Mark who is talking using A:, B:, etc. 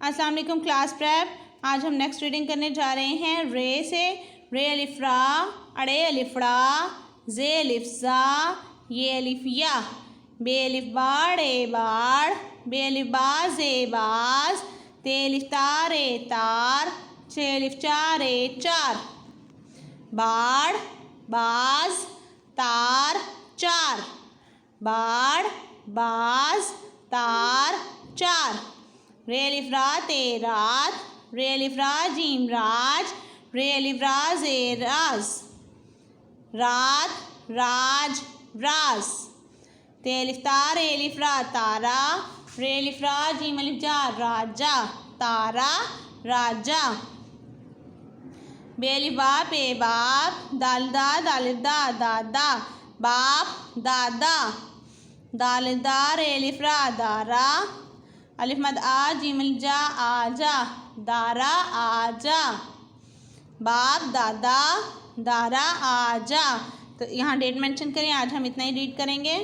A: अस्सलाम वालेकुम class prep. आज हम नेक्स्ट रीडिंग करने जा रहे हैं रे से। रे अलिफ रा, अड़े अलिफ ड़ा, जे अलिफ जा, ये अलिफ या, बे अलिफ बाड़ ए बाड़, बे अलिफ बाज ए बाज, ते अलिफ तार ए तार, चे अलिफ चार ए चार। बाड़ बाज तार चार, बाड़ बाज तार चार। रे अलिफ रा ते रात, रे अलिफ रा जीम राज, रे अलिफ राज ए राज, रात राज राज। ते अलिफ तार ए अलिफ रा तारा, रे अलिफ रा जीम अलिफ जा राजा, तारा राजा। बे अलिफ बाप ए बाप, दाल दा दालिफ दा दादा, बाप दादा। दाल दार ए अलिफ रा दारा, अलिफ मद आ जीम अलिफ जा आजा, दारा आजा। बाप दादा दारा आजा। तो यहाँ डेट मेंशन करें। आज हम इतना ही रीड करेंगे।